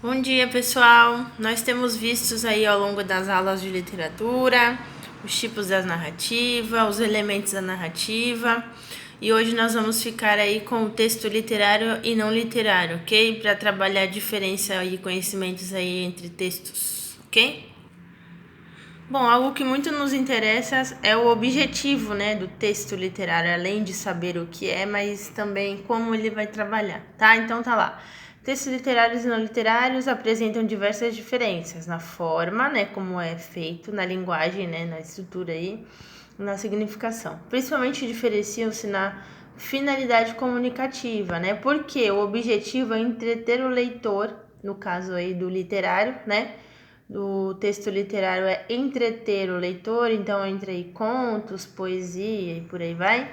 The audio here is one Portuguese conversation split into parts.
Bom dia, pessoal! Nós temos vistos aí ao longo das aulas de literatura, os tipos da narrativa, os elementos da narrativa, e hoje nós vamos ficar aí com o texto literário e não literário, ok? Para trabalhar a diferença e conhecimentos aí entre textos, ok? Bom, algo que muito nos interessa é o objetivo, né, do texto literário, além de saber o que é, mas também como ele vai trabalhar, tá? Então tá lá. Textos literários e não literários apresentam diversas diferenças na forma, né, como é feito, na linguagem, né, na estrutura aí, na significação. Principalmente diferenciam-se na finalidade comunicativa, né? Porque o objetivo é entreter o leitor, no caso aí do literário, né? Do texto literário é entreter o leitor, então entra aí contos, poesia e por aí vai.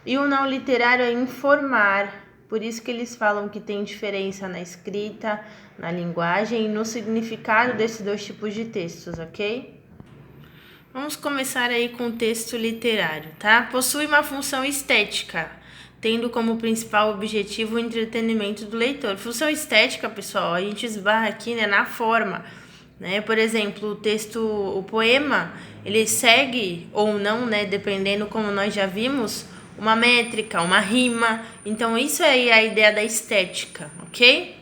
E o não literário é informar, por isso que eles falam que tem diferença na escrita, na linguagem e no significado desses dois tipos de textos, ok? Vamos começar aí com o texto literário, tá? Possui uma função estética, tendo como principal objetivo o entretenimento do leitor. Função estética, pessoal, a gente esbarra aqui, né, na forma, né? Por exemplo, o poema, ele segue ou não, né, dependendo, como nós já vimos, uma métrica, uma rima. Então isso aí é a ideia da estética, ok?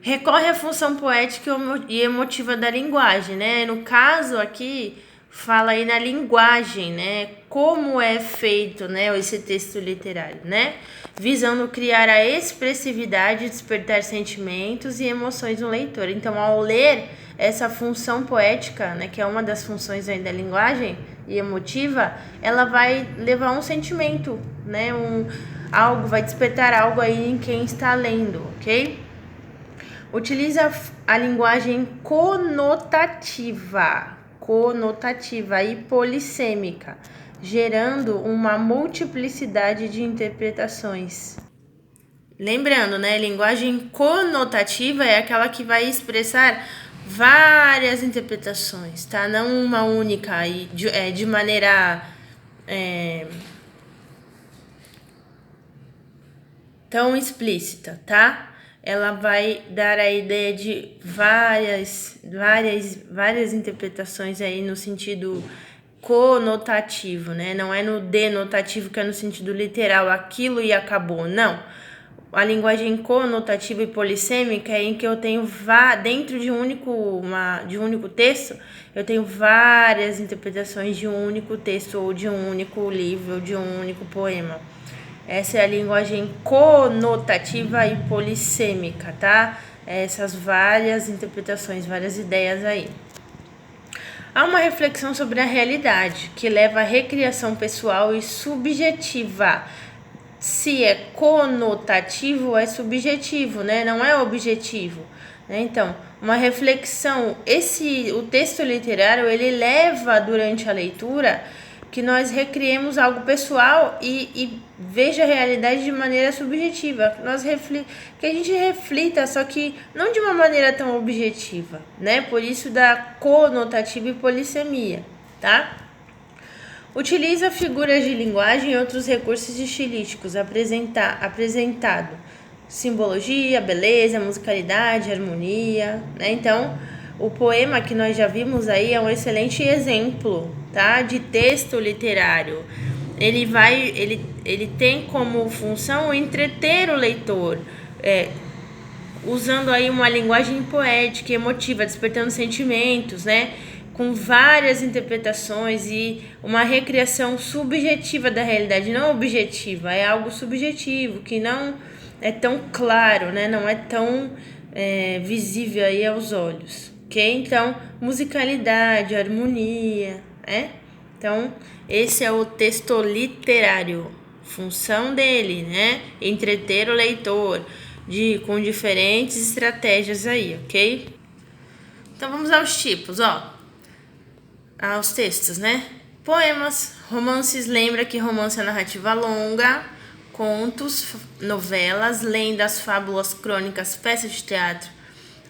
Recorre à função poética e emotiva da linguagem, né? No caso aqui, fala aí na linguagem, né? Como é feito, né, esse texto literário, né? Visando criar a expressividade, despertar sentimentos e emoções no leitor. Então, ao ler essa função poética, né, que é uma das funções aí da linguagem e emotiva, ela vai levar um sentimento, né? Algo, vai despertar algo aí em quem está lendo, ok? Utiliza a linguagem conotativa e polissêmica, gerando uma multiplicidade de interpretações. Lembrando, né, linguagem conotativa é aquela que vai expressar várias interpretações, tá? Não uma única e de maneira tão explícita, tá? Ela vai dar a ideia de várias interpretações aí no sentido conotativo, né? Não é no denotativo, que é no sentido literal, aquilo e acabou, não. A linguagem conotativa e polissêmica é em que eu tenho dentro de um único texto, eu tenho várias interpretações de um único texto ou de um único livro ou de um único poema. Essa é a linguagem conotativa e polissêmica, tá? Essas várias interpretações, várias ideias aí. Há uma reflexão sobre a realidade, que leva à recriação pessoal e subjetiva. Se é conotativo, é subjetivo, né? Não é objetivo, né? Então, uma reflexão, o texto literário, ele leva durante a leitura que nós recriemos algo pessoal e veja a realidade de maneira subjetiva, que a gente reflita, só que não de uma maneira tão objetiva, né? Por isso da conotativa e polissemia, tá? Utiliza figuras de linguagem e outros recursos estilísticos apresentado simbologia, beleza, musicalidade, harmonia, né? Então, o poema que nós já vimos aí é um excelente exemplo, tá, de texto literário. Ele tem como função entreter o leitor, usando aí uma linguagem poética e emotiva, despertando sentimentos, né? Com várias interpretações e uma recriação subjetiva da realidade, não objetiva, é algo subjetivo, que não é tão claro, né? Não é tão visível aí aos olhos, ok? Então, musicalidade, harmonia, né? Então, esse é o texto literário, função dele, né? Entreter o leitor com diferentes estratégias aí, ok? Então, vamos aos tipos, aos textos, né? Poemas, romances, lembra que romance é narrativa longa, contos, novelas, lendas, fábulas, crônicas, peças de teatro,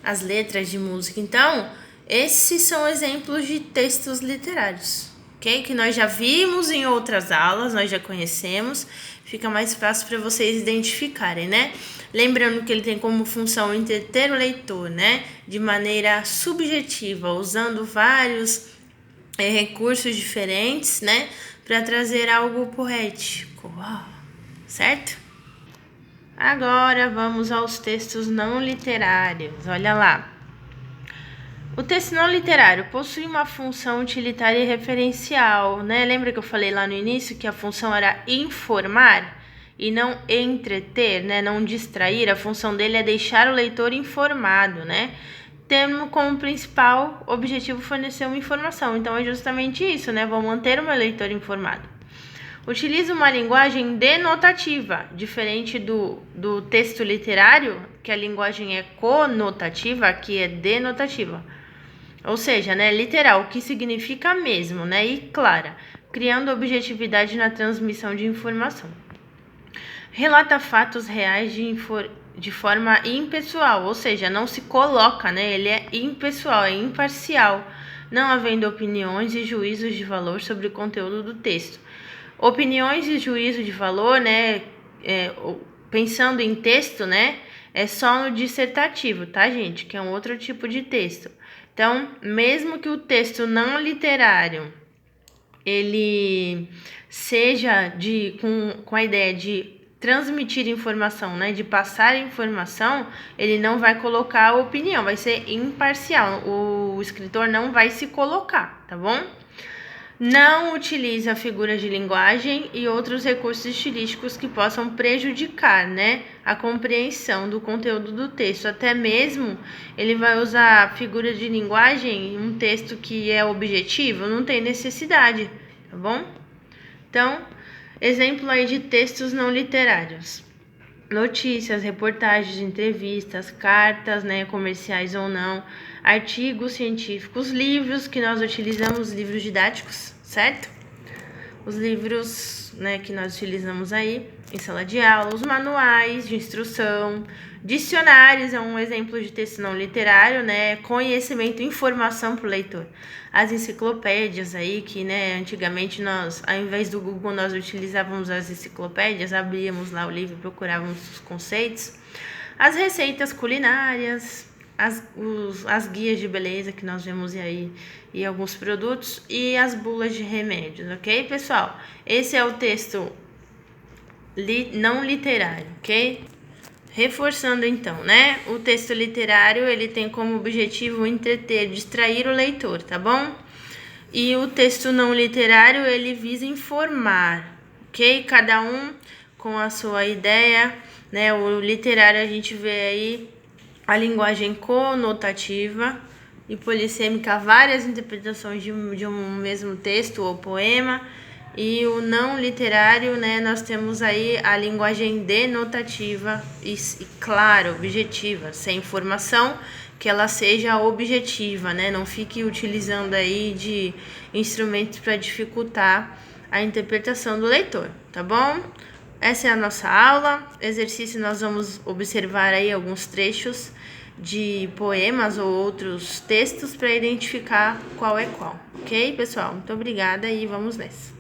as letras de música. Então, esses são exemplos de textos literários, ok? Que nós já vimos em outras aulas, nós já conhecemos, fica mais fácil para vocês identificarem, né? Lembrando que ele tem como função entreter o leitor, né? De maneira subjetiva, usando vários recursos diferentes, né? Para trazer algo poético, certo? Agora vamos aos textos não literários, olha lá. O texto não literário possui uma função utilitária e referencial, né? Lembra que eu falei lá no início que a função era informar e não entreter, né? Não distrair. A função dele é deixar o leitor informado, né? Tendo como principal objetivo fornecer uma informação. Então é justamente isso, né? Vou manter o meu leitor informado. Utiliza uma linguagem denotativa, diferente do texto literário, que a linguagem é conotativa, aqui é denotativa. Ou seja, né, literal, que significa mesmo, né, e clara, criando objetividade na transmissão de informação. Relata fatos reais de forma impessoal, ou seja, não se coloca, né, ele é impessoal, é imparcial, não havendo opiniões e juízos de valor sobre o conteúdo do texto. Opiniões e juízo de valor, né, pensando em texto, né, é só no dissertativo, tá, gente? Que é um outro tipo de texto. Então, mesmo que o texto não literário ele seja com a ideia de transmitir informação, né, de passar informação, ele não vai colocar opinião, vai ser imparcial. O escritor não vai se colocar, tá bom? Não utiliza figuras de linguagem e outros recursos estilísticos que possam prejudicar, né, a compreensão do conteúdo do texto. Até mesmo ele vai usar figuras de linguagem em um texto que é objetivo, não tem necessidade, tá bom? Então, exemplo aí de textos não literários. Notícias, reportagens, entrevistas, cartas, né, comerciais ou não, artigos científicos, livros que nós utilizamos, livros didáticos, certo? Os livros, né, que nós utilizamos aí em sala de aula, os manuais de instrução, dicionários é um exemplo de texto não literário, né, conhecimento, informação para o leitor. As enciclopédias aí que, né, antigamente nós, ao invés do Google, nós utilizávamos as enciclopédias, abríamos lá o livro e procurávamos os conceitos. As receitas culinárias, as guias de beleza que nós vemos aí e alguns produtos e as bulas de remédios, ok, pessoal? Esse é o texto não literário, ok? Reforçando então, né? O texto literário, ele tem como objetivo entreter, distrair o leitor, tá bom? E o texto não literário, ele visa informar, ok? Cada um com a sua ideia, né? O literário a gente vê aí a linguagem conotativa e polissêmica, várias interpretações de um mesmo texto ou poema. E o não literário, né, nós temos aí a linguagem denotativa e claro, objetiva, sem informação, que ela seja objetiva, né, não fique utilizando aí de instrumentos para dificultar a interpretação do leitor, tá bom? Essa é a nossa aula. Exercício, nós vamos observar aí alguns trechos de poemas ou outros textos para identificar qual é qual, ok, pessoal? Muito obrigada e vamos nessa.